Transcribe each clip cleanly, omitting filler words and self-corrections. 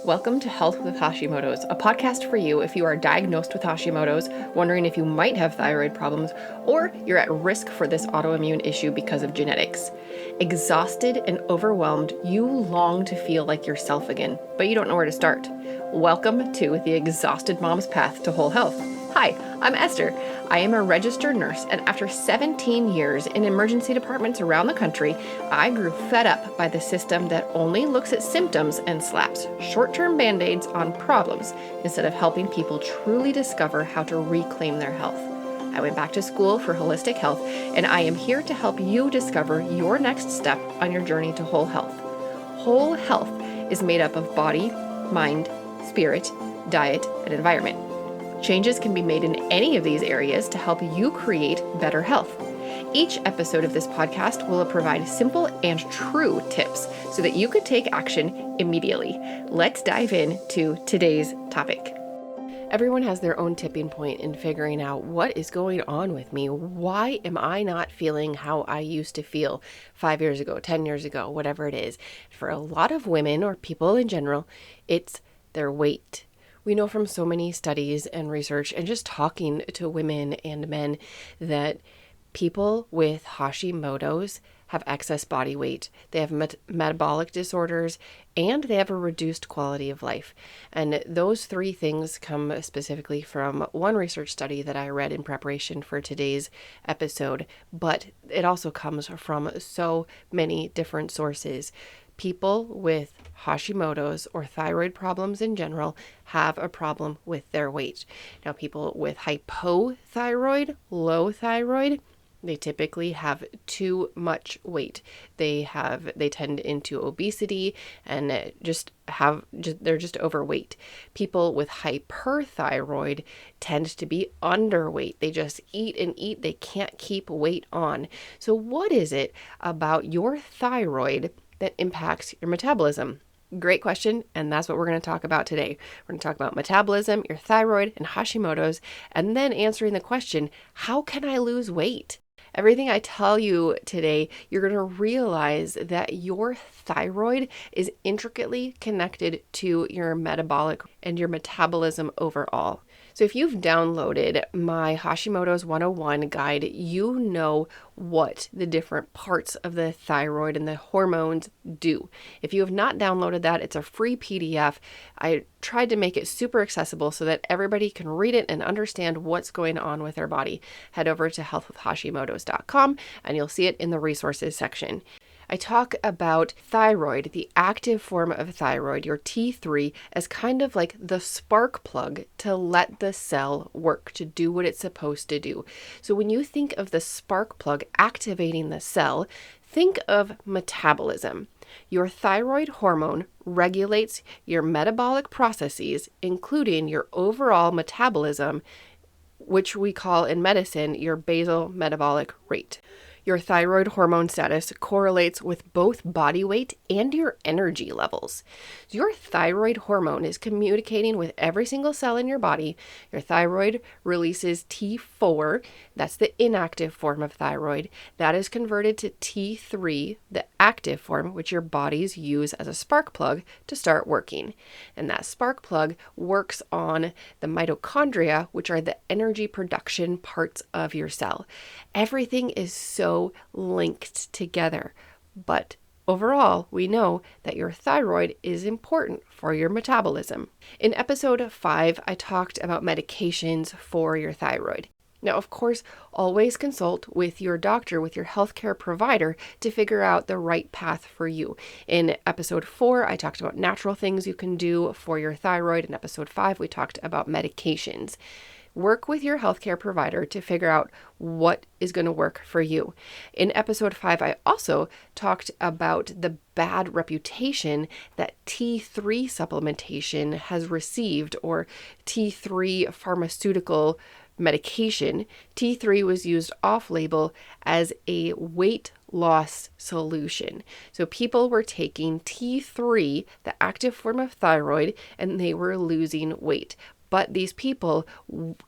Welcome to Health with Hashimoto's, a podcast for you if you are diagnosed with Hashimoto's, wondering if you might have thyroid problems, or you're at risk for this autoimmune issue because of genetics. Exhausted and overwhelmed, you long to feel like yourself again, but you don't know where to start. Welcome to the Exhausted Mom's Path to Whole Health. Hi, I'm Esther. I am a registered nurse, and after 17 years in emergency departments around the country, I grew fed up by the system that only looks at symptoms and slaps short-term band-aids on problems instead of helping people truly discover how to reclaim their health. I went back to school for holistic health, and I am here to help you discover your next step on your journey to whole health. Whole health is made up of body, mind, spirit, diet, and environment. Changes can be made in any of these areas to help you create better health. Each episode of this podcast will provide simple and true tips so that you could take action immediately. Let's dive into today's topic. Everyone has their own tipping point in figuring out what is going on with me. Why am I not feeling how I used to feel 5 years ago, 10 years ago, whatever it is? For a lot of women or people in general, it's their weight. We know from so many studies and research and just talking to women and men that people with Hashimoto's have excess body weight. They have metabolic disorders, and they have a reduced quality of life. And those three things come specifically from one research study that I read in preparation for today's episode, but it also comes from so many different sources. People with Hashimoto's or thyroid problems in general have a problem with their weight. Now, people with hypothyroid, low thyroid, they typically have too much weight. They tend into obesity and they're just overweight. People with hyperthyroid tend to be underweight. They just eat and eat. They can't keep weight on. So what is it about your thyroid that impacts your metabolism? Great question, and that's what we're going to talk about today. We're going to talk about metabolism, your thyroid, and Hashimoto's, and then answering the question, how can I lose weight? Everything I tell you today, you're going to realize that your thyroid is intricately connected to your metabolic and your metabolism overall. So if you've downloaded my Hashimoto's 101 guide, you know what the different parts of the thyroid and the hormones do. If you have not downloaded that, it's a free PDF. I tried to make it super accessible so that everybody can read it and understand what's going on with their body. Head over to healthwithhashimotos.com and you'll see it in the resources section. I talk about thyroid, the active form of thyroid, your T3, as kind of like the spark plug to let the cell work, to do what it's supposed to do. So when you think of the spark plug activating the cell, think of metabolism. Your thyroid hormone regulates your metabolic processes, including your overall metabolism, which we call in medicine your basal metabolic rate. Your thyroid hormone status correlates with both body weight and your energy levels. Your thyroid hormone is communicating with every single cell in your body. Your thyroid releases T4, that's the inactive form of thyroid. That is converted to T3, the active form, which your bodies use as a spark plug to start working. And that spark plug works on the mitochondria, which are the energy production parts of your cell. Everything is so linked together, but overall, we know that your thyroid is important for your metabolism. In episode 5, I talked about medications for your thyroid. Now, of course, always consult with your doctor, with your healthcare provider to figure out the right path for you. In episode 4, I talked about natural things you can do for your thyroid. In episode 5, we talked about medications. Work with your healthcare provider to figure out what is going to work for you. In episode 5, I also talked about the bad reputation that T3 supplementation has received, or T3 pharmaceutical medication. T3 was used off-label as a weight loss solution. So people were taking T3, the active form of thyroid, and they were losing weight. But these people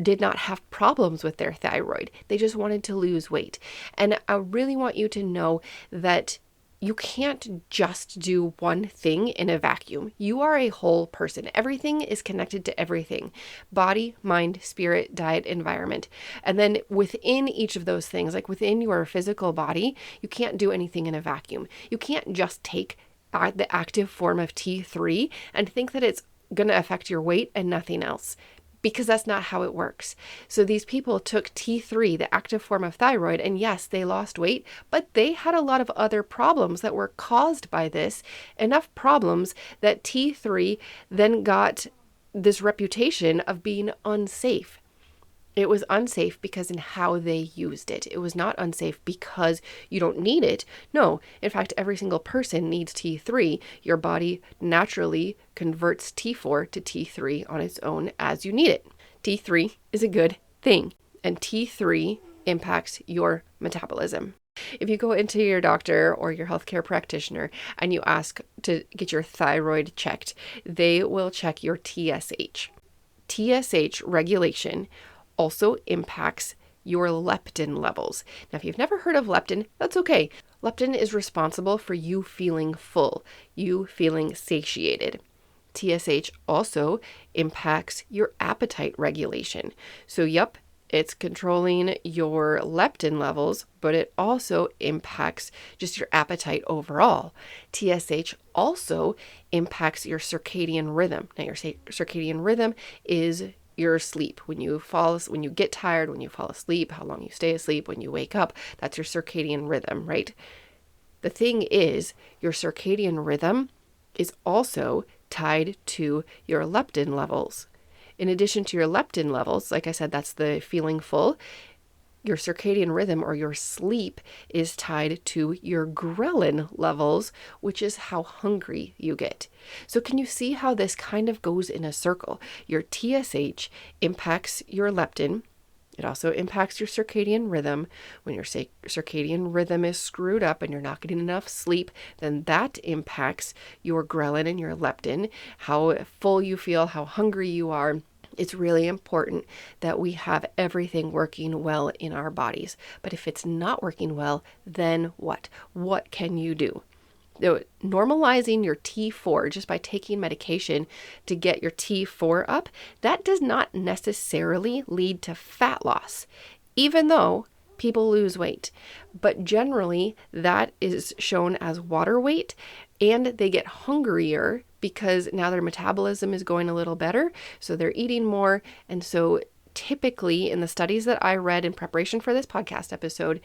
did not have problems with their thyroid. They just wanted to lose weight. And I really want you to know that you can't just do one thing in a vacuum. You are a whole person. Everything is connected to everything: body, mind, spirit, diet, environment. And then within each of those things, like within your physical body, you can't do anything in a vacuum. You can't just take the active form of T3 and think that it's going to affect your weight and nothing else, because that's not how it works. So these people took T3, the active form of thyroid, and yes, they lost weight, but they had a lot of other problems that were caused by this, enough problems that T3 then got this reputation of being unsafe. It was unsafe because in how they used it. It was not unsafe because you don't need it. No, in fact, every single person needs T3. Your body naturally converts T4 to T3 on its own as you need it. T3 is a good thing, and T3 impacts your metabolism. If you go into your doctor or your healthcare practitioner and you ask to get your thyroid checked, they will check your TSH. TSH regulation also impacts your leptin levels. Now, if you've never heard of leptin, that's okay. Leptin is responsible for you feeling full, you feeling satiated. TSH also impacts your appetite regulation. So, yep, it's controlling your leptin levels, but it also impacts just your appetite overall. TSH also impacts your circadian rhythm. Now, your circadian rhythm is your sleep. When you get tired, when you fall asleep, how long you stay asleep, when you wake up, that's your circadian rhythm, right? The thing is, your circadian rhythm is also tied to your leptin levels. In addition to your leptin levels, like I said, that's the feeling full. Your circadian rhythm or your sleep is tied to your ghrelin levels, which is how hungry you get. So can you see how this kind of goes in a circle? Your TSH impacts your leptin. It also impacts your circadian rhythm. When your circadian rhythm is screwed up and you're not getting enough sleep, then that impacts your ghrelin and your leptin, how full you feel, how hungry you are. It's really important that we have everything working well in our bodies. But if it's not working well, then what? What can you do? Normalizing your T4 just by taking medication to get your T4 up, that does not necessarily lead to fat loss, even though people lose weight. But generally, that is shown as water weight, and they get hungrier because now their metabolism is going a little better, so they're eating more. And so typically in the studies that I read in preparation for this podcast episode,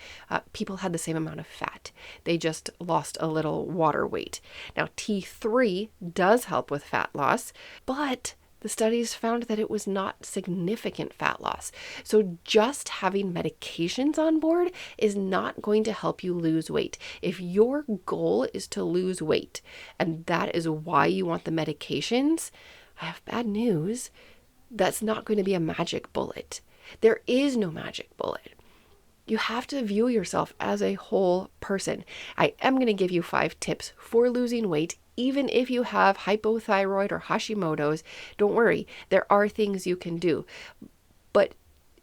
people had the same amount of fat. They just lost a little water weight. Now, T3 does help with fat loss, but the studies found that it was not significant fat loss. So just having medications on board is not going to help you lose weight. If your goal is to lose weight, and that is why you want the medications, I have bad news. That's not going to be a magic bullet. There is no magic bullet. You have to view yourself as a whole person. I am going to give you 5 tips for losing weight. Even if you have hypothyroid or Hashimoto's, don't worry, there are things you can do. But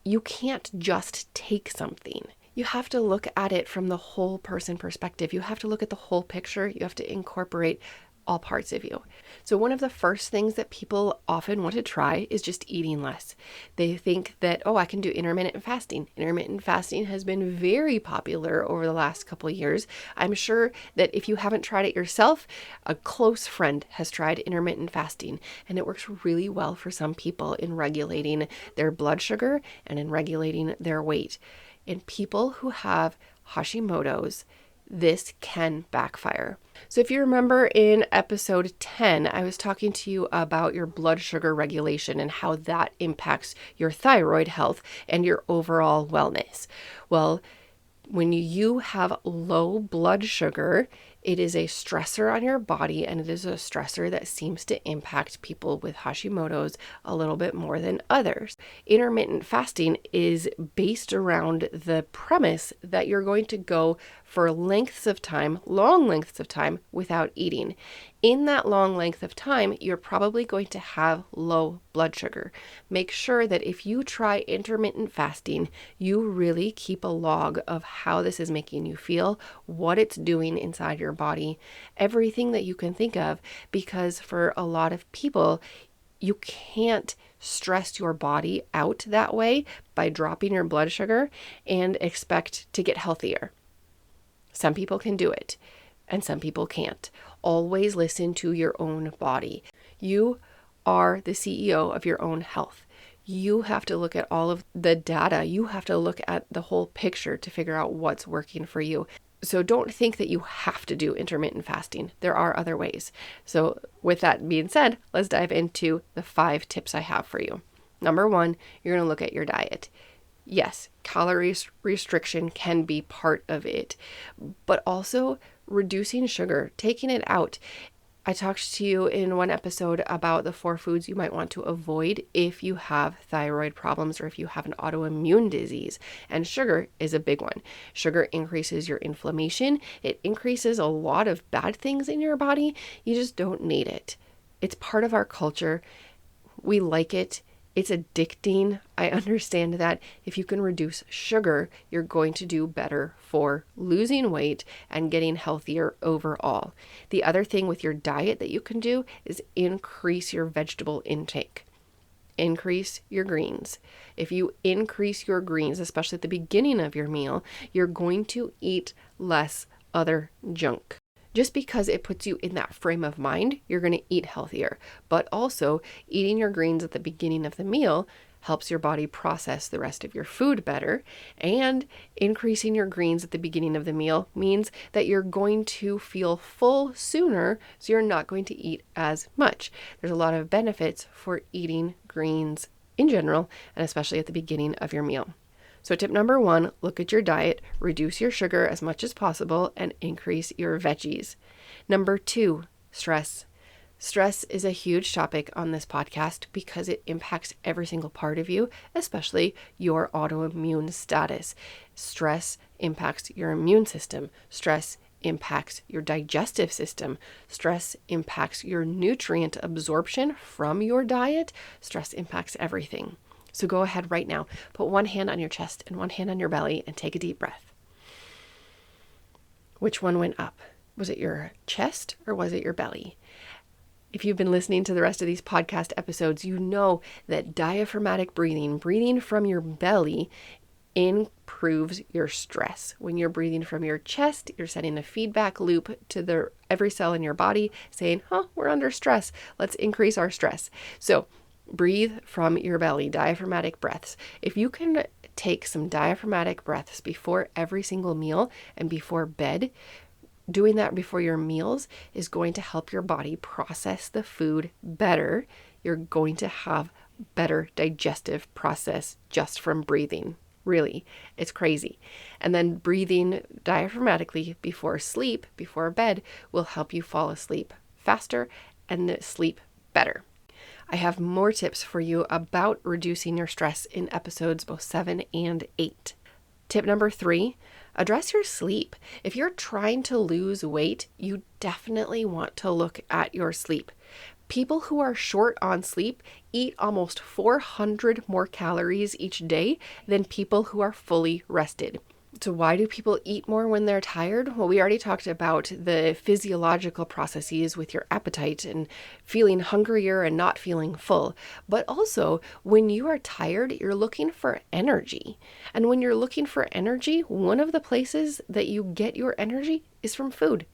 you can't just take something. You have to look at it from the whole person perspective. You have to look at the whole picture. You have to incorporate all parts of you. So one of the first things that people often want to try is just eating less. They think that, oh, I can do intermittent fasting. Intermittent fasting has been very popular over the last couple of years. I'm sure that if you haven't tried it yourself, a close friend has tried intermittent fasting, and it works really well for some people in regulating their blood sugar and in regulating their weight. In people who have Hashimoto's, this can backfire. So if you remember in episode 10, I was talking to you about your blood sugar regulation and how that impacts your thyroid health and your overall wellness. Well, when you have low blood sugar, it is a stressor on your body, and it is a stressor that seems to impact people with Hashimoto's a little bit more than others. Intermittent fasting is based around the premise that you're going to go for lengths of time, long lengths of time, without eating. In that long length of time, you're probably going to have low blood sugar. Make sure that if you try intermittent fasting, you really keep a log of how this is making you feel, what it's doing inside your body, everything that you can think of, because for a lot of people, you can't stress your body out that way by dropping your blood sugar and expect to get healthier. Some people can do it and some people can't. Always listen to your own body. You are the CEO of your own health. You have to look at all of the data. You have to look at the whole picture to figure out what's working for you. So don't think that you have to do intermittent fasting. There are other ways. So with that being said, let's dive into the 5 tips I have for you. Number 1, you're going to look at your diet. Yes, calorie restriction can be part of it, but also reducing sugar, taking it out. I talked to you in one episode about the 4 foods you might want to avoid if you have thyroid problems or if you have an autoimmune disease. And sugar is a big one. Sugar increases your inflammation. It increases a lot of bad things in your body. You just don't need it. It's part of our culture. We like it. It's addicting. I understand that if you can reduce sugar, you're going to do better for losing weight and getting healthier overall. The other thing with your diet that you can do is increase your vegetable intake. Increase your greens. If you increase your greens, especially at the beginning of your meal, you're going to eat less other junk. Just because it puts you in that frame of mind, you're going to eat healthier. But also, eating your greens at the beginning of the meal helps your body process the rest of your food better. And increasing your greens at the beginning of the meal means that you're going to feel full sooner, so you're not going to eat as much. There's a lot of benefits for eating greens in general, and especially at the beginning of your meal. So tip number 1, look at your diet, reduce your sugar as much as possible, and increase your veggies. Number 2, stress. Stress is a huge topic on this podcast because it impacts every single part of you, especially your autoimmune status. Stress impacts your immune system. Stress impacts your digestive system. Stress impacts your nutrient absorption from your diet. Stress impacts everything. So go ahead right now, put one hand on your chest and one hand on your belly and take a deep breath. Which one went up? Was it your chest or was it your belly? If you've been listening to the rest of these podcast episodes, you know that diaphragmatic breathing from your belly, improves your stress. When you're breathing from your chest, you're sending a feedback loop to every cell in your body saying, we're under stress. Let's increase our stress. So breathe from your belly, diaphragmatic breaths. If you can take some diaphragmatic breaths before every single meal and before bed, doing that before your meals is going to help your body process the food better. You're going to have better digestive process just from breathing. Really, it's crazy. And then breathing diaphragmatically before sleep, before bed, will help you fall asleep faster and sleep better. I have more tips for you about reducing your stress in episodes both 7 and 8. Tip number 3, address your sleep. If you're trying to lose weight, you definitely want to look at your sleep. People who are short on sleep eat almost 400 more calories each day than people who are fully rested. So why do people eat more when they're tired? Well, we already talked about the physiological processes with your appetite and feeling hungrier and not feeling full. But also, when you are tired, you're looking for energy. And when you're looking for energy, one of the places that you get your energy is from food.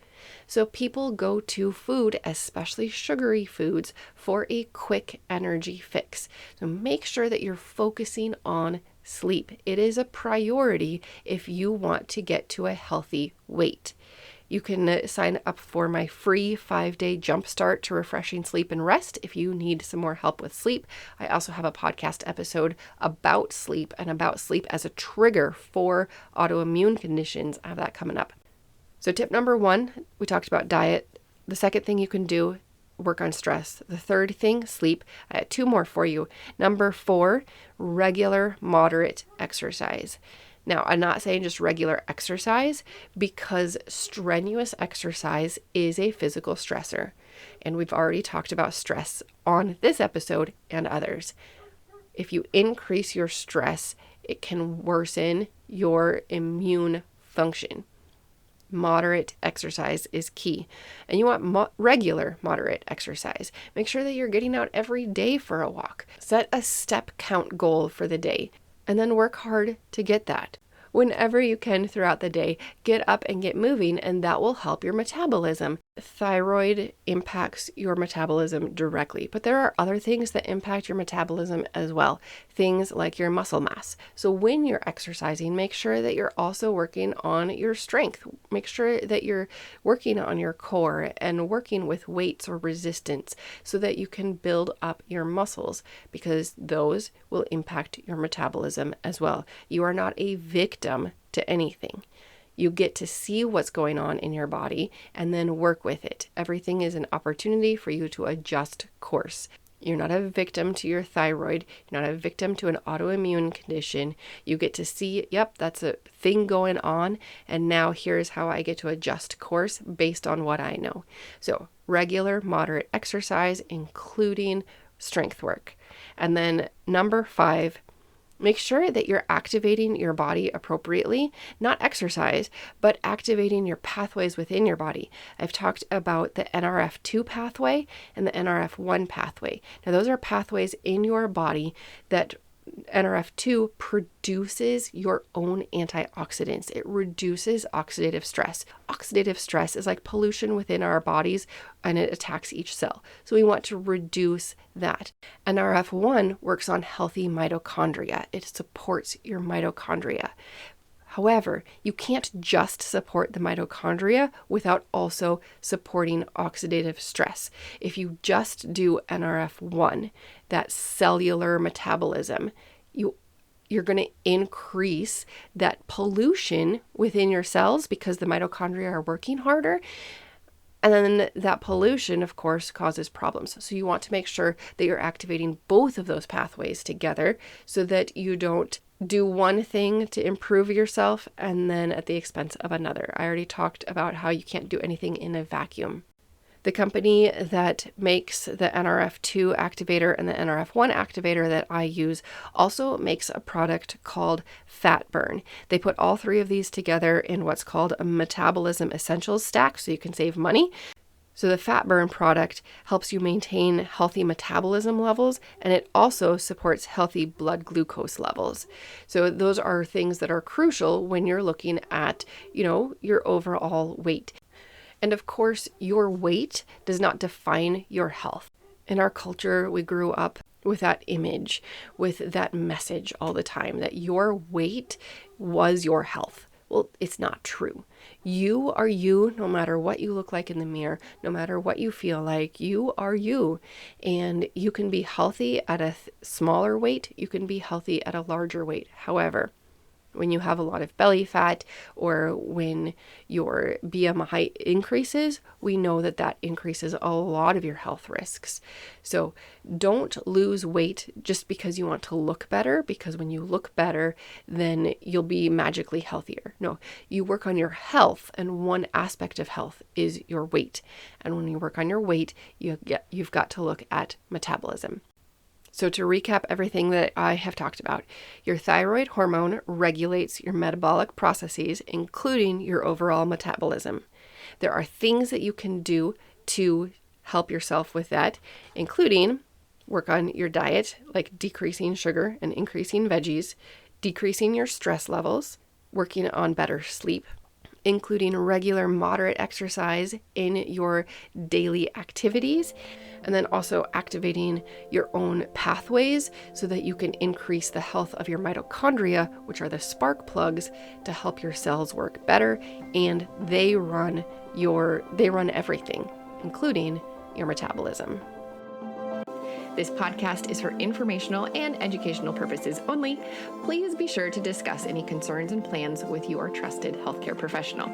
So people go to food, especially sugary foods, for a quick energy fix. So make sure that you're focusing on sleep. It is a priority if you want to get to a healthy weight. You can sign up for my free 5-day jumpstart to refreshing sleep and rest if you need some more help with sleep. I also have a podcast episode about sleep and about sleep as a trigger for autoimmune conditions. I have that coming up. So tip number 1, we talked about diet. The second thing you can do, work on stress. The third thing, sleep. I had 2 more for you. Number 4, regular moderate exercise. Now, I'm not saying just regular exercise because strenuous exercise is a physical stressor. And we've already talked about stress on this episode and others. If you increase your stress, it can worsen your immune function. Moderate exercise is key. And you want regular moderate exercise. Make sure that you're getting out every day for a walk. Set a step count goal for the day and then work hard to get that. Whenever you can throughout the day, get up and get moving, and that will help your metabolism. Thyroid impacts your metabolism directly, but there are other things that impact your metabolism as well. Things like your muscle mass. So when you're exercising, make sure that you're also working on your strength. Make sure that you're working on your core and working with weights or resistance so that you can build up your muscles, because those will impact your metabolism as well. You are not a victim to anything. You get to see what's going on in your body and then work with it. Everything is an opportunity for you to adjust course. You're not a victim to your thyroid. You're not a victim to an autoimmune condition. You get to see, yep, that's a thing going on. And now here's how I get to adjust course based on what I know. So regular, moderate exercise, including strength work. And then number 5, make sure that you're activating your body appropriately, not exercise, but activating your pathways within your body. I've talked about the NRF2 pathway and the NRF1 pathway. Now, those are pathways in your body that NRF2 produces your own antioxidants. It reduces oxidative stress. Oxidative stress is like pollution within our bodies, and it attacks each cell. So we want to reduce that. NRF1 works on healthy mitochondria. It supports your mitochondria. However, you can't just support the mitochondria without also supporting oxidative stress. If you just do NRF1, that cellular metabolism, you're going to increase that pollution within your cells because the mitochondria are working harder. And then that pollution, of course, causes problems. So you want to make sure that you're activating both of those pathways together so that you don't do one thing to improve yourself and then at the expense of another. I already talked about how you can't do anything in a vacuum. The company that makes the NRF2 activator and the NRF1 activator that I use also makes a product called Fat Burn. They put all 3 of these together in what's called a Metabolism Essentials stack so you can save money. So the Fat Burn product helps you maintain healthy metabolism levels, and it also supports healthy blood glucose levels. So those are things that are crucial when you're looking at, your overall weight. And of course, your weight does not define your health. In our culture, we grew up with that image, with that message all the time that your weight was your health. Well, it's not true. You are you no matter what you look like in the mirror, no matter what you feel like. You are you. And you can be healthy at a smaller weight. You can be healthy at a larger weight. However, when you have a lot of belly fat or when your BMI increases, we know that that increases a lot of your health risks. So don't lose weight just because you want to look better, because when you look better, then you'll be magically healthier. No, you work on your health, and one aspect of health is your weight. And when you work on your weight, you've got to look at metabolism. So to recap everything that I have talked about, your thyroid hormone regulates your metabolic processes, including your overall metabolism. There are things that you can do to help yourself with that, including work on your diet, like decreasing sugar and increasing veggies, decreasing your stress levels, working on better sleep, including regular moderate exercise in your daily activities, and then also activating your own pathways so that you can increase the health of your mitochondria, which are the spark plugs to help your cells work better, and they run everything, including your metabolism. This podcast is for informational and educational purposes only. Please be sure to discuss any concerns and plans with your trusted healthcare professional.